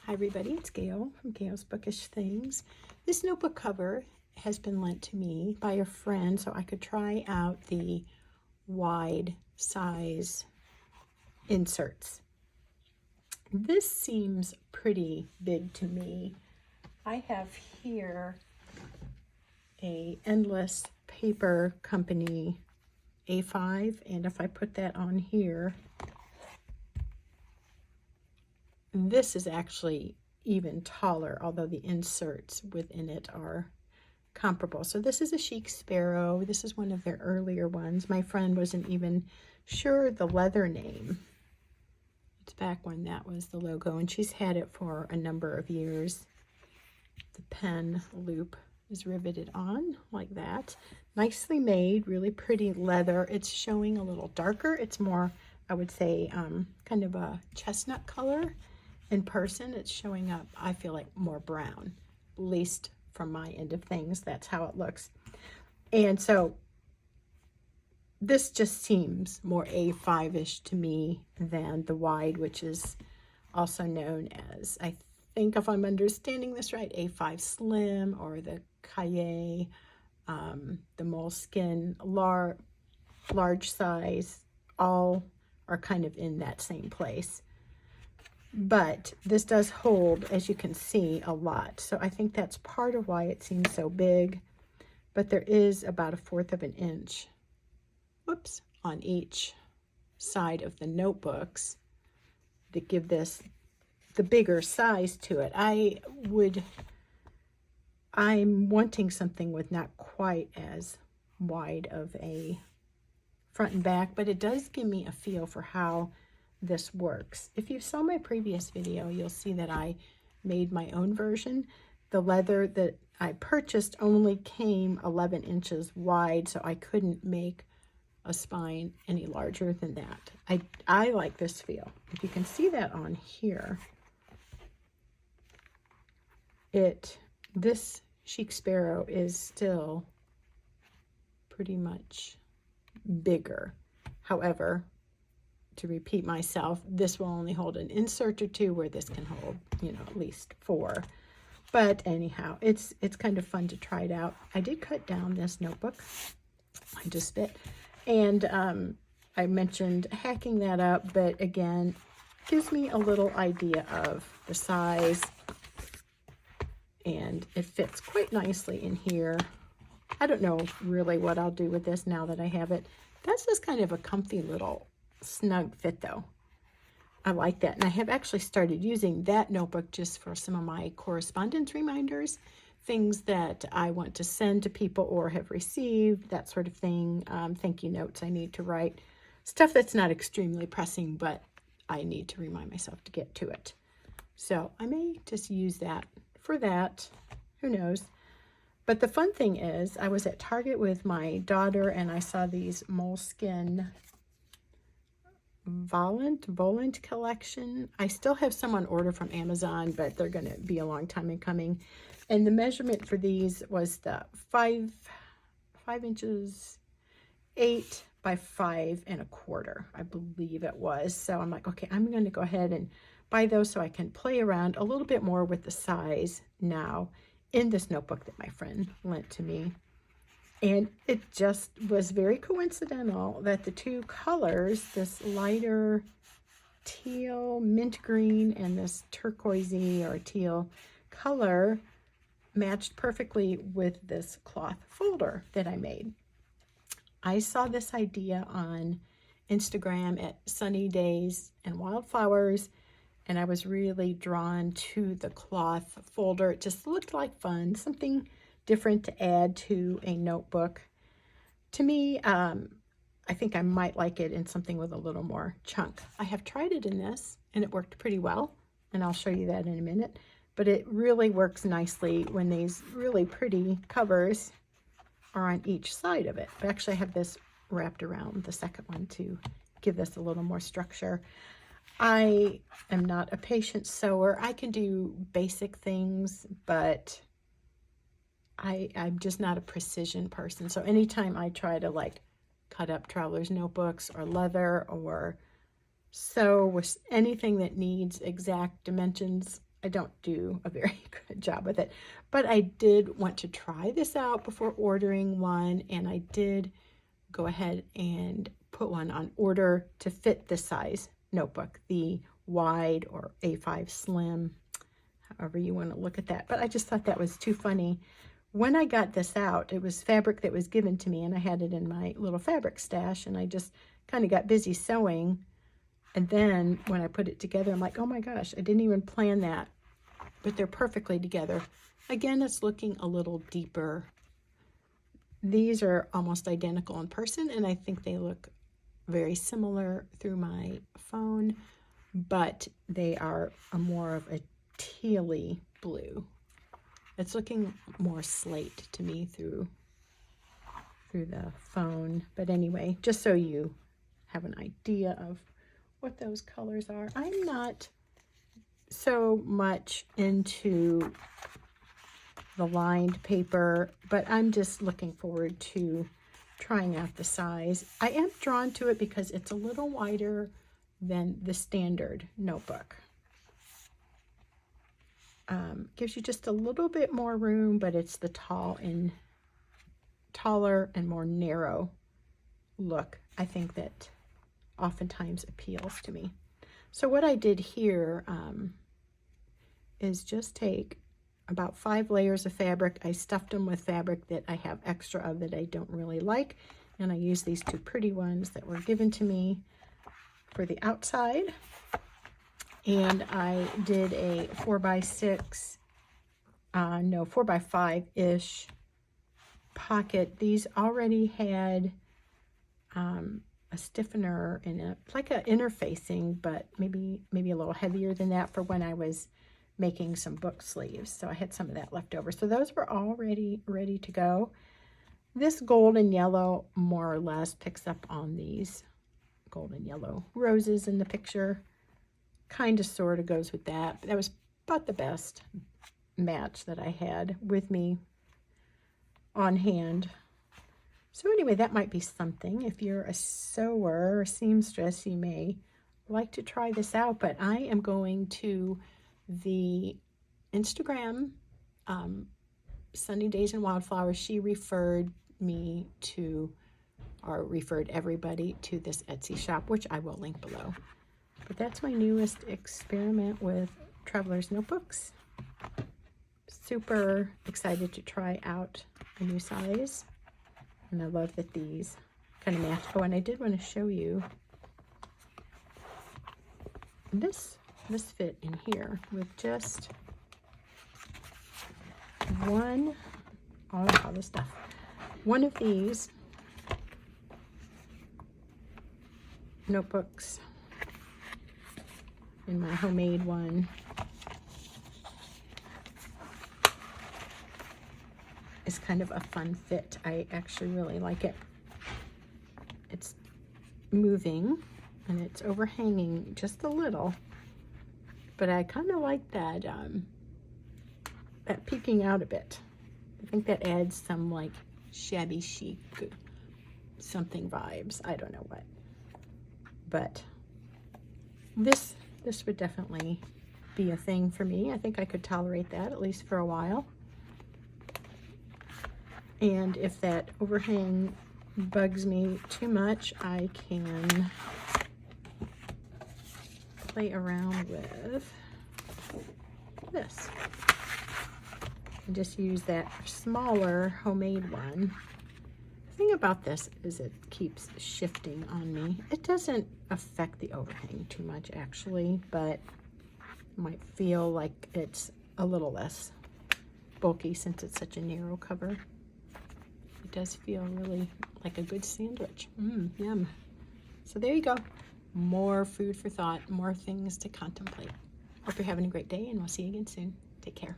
Hi everybody, it's Gail from Gail's Bookish Things. This notebook cover has been lent to me by a friend so I could try out the wide size inserts. This seems pretty big to me. I have here a Endless Paper Company A5, and if I put that on here, this is actually even taller, although the inserts within it are comparable. So this is a Chic Sparrow. This is one of their earlier ones. My friend wasn't even sure the leather name. It's back when that was the logo, and she's had it for a number of years. The pen loop is riveted on like that. Nicely made, really pretty leather. It's showing a little darker. It's more, I would say, kind of a chestnut color. In person, it's showing up, I feel like, more brown, at least from my end of things. That's how it looks. And so this just seems more A5-ish to me than the wide, which is also known as, I think if I'm understanding this right, A5 Slim, or the Cahiers, the Moleskine large size, all are kind of in that same place. But this does hold, as you can see, a lot. So I think that's part of why it seems so big. But there is about 1/4 of an inch, whoops, on each side of the notebooks that give this the bigger size to it. I'm wanting something with not quite as wide of a front and back, but it does give me a feel for how this works. If you saw my previous video, you'll see that I made my own version. The leather that I purchased only came 11 inches wide, so I couldn't make a spine any larger than that. I like this feel. If you can see that on here, this Chic Sparrow is still pretty much bigger. However, to repeat myself, this will only hold an insert or two, where this can hold, at least 4. But anyhow, it's kind of fun to try it out. I did cut down this notebook. I just bit. And I mentioned hacking that up, but again, gives me a little idea of the size, and it fits quite nicely in here. I don't know really what I'll do with this now that I have it. That's just kind of a comfy little snug fit though. I like that. And I have actually started using that notebook just for some of my correspondence reminders, things that I want to send to people or have received, that sort of thing. Thank you notes I need to write, stuff that's not extremely pressing, but I need to remind myself to get to it. So I may just use that for that. Who knows? But the fun thing is, I was at Target with my daughter and I saw these Moleskine Volant collection. I still have some on order from Amazon, but they're going to be a long time in coming. And the measurement for these was the 5 inches, 8 by 5 1/4, I believe it was. So I'm like, okay, I'm going to go ahead and buy those so I can play around a little bit more with the size now in this notebook that my friend lent to me. And it just was very coincidental that the two colors, this lighter teal, mint green, and this turquoisey or teal color, matched perfectly with this cloth folder that I made. I saw this idea on Instagram at Sunny Days and Wildflowers, and I was really drawn to the cloth folder. It just looked like fun, something different to add to a notebook. To me, I think I might like it in something with a little more chunk. I have tried it in this and it worked pretty well, and I'll show you that in a minute. But it really works nicely when these really pretty covers are on each side of it. But actually I have this wrapped around the second one to give this a little more structure. I am not a patient sewer. I can do basic things, but I'm just not a precision person. So anytime I try to like cut up traveler's notebooks or leather or sew with anything that needs exact dimensions, don't do a very good job with it. But I did want to try this out before ordering one, and I did go ahead and put one on order to fit the size notebook, the wide or A5 slim, however you want to look at that. But I just thought that was too funny. When I got this out, it was fabric that was given to me, and I had it in my little fabric stash, and I just kind of got busy sewing. And then when I put it together, I'm like, oh my gosh, I didn't even plan that. But they're perfectly together. Again, it's looking a little deeper. These are almost identical in person, and I think they look very similar through my phone, but they are more of a tealy blue. It's looking more slate to me through the phone. But anyway, just so you have an idea of what those colors are. I'm not so much into the lined paper, but I'm just looking forward to trying out the size. I am drawn to it because it's a little wider than the standard notebook. Gives you just a little bit more room, but it's the taller and more narrow look, I think, that oftentimes appeals to me. So what I did here is just take about 5 layers of fabric. I stuffed them with fabric that I have extra of that I don't really like, and I used these 2 pretty ones that were given to me for the outside. And I did a 4x6, no, 4x5-ish pocket. These already had a stiffener in it, like an interfacing, but maybe a little heavier than that for when I was making some book sleeves. So I had some of that left over. So those were already ready to go. This golden yellow more or less picks up on these golden yellow roses in the picture. Kind of sort of goes with that. That was about the best match that I had with me on hand. So anyway, that might be something. If you're a sewer or seamstress, you may like to try this out. But I am going to the Instagram, Sunny Days and Wildflowers. She referred me to, or referred everybody to, this Etsy shop, which I will link below. But that's my newest experiment with Traveler's Notebooks. Super excited to try out a new size. And I love that these kind of match. Oh, and I did want to show you this fit in here with just one, all this stuff. One of these notebooks in my homemade one is kind of a fun fit. I actually really like it. It's moving and it's overhanging just a little, but I kind of like that that peeking out a bit. I think that adds some like shabby chic something vibes. I don't know what, but this would definitely be a thing for me. I think I could tolerate that at least for a while. And if that overhang bugs me too much, I can play around with this and just use that smaller homemade one. The thing about this is it keeps shifting on me. It doesn't affect the overhang too much actually, but it might feel like it's a little less bulky since it's such a narrow cover. It does feel really like a good sandwich. Yum. So there you go. More food for thought, more things to contemplate. Hope you're having a great day, and we'll see you again soon. Take care.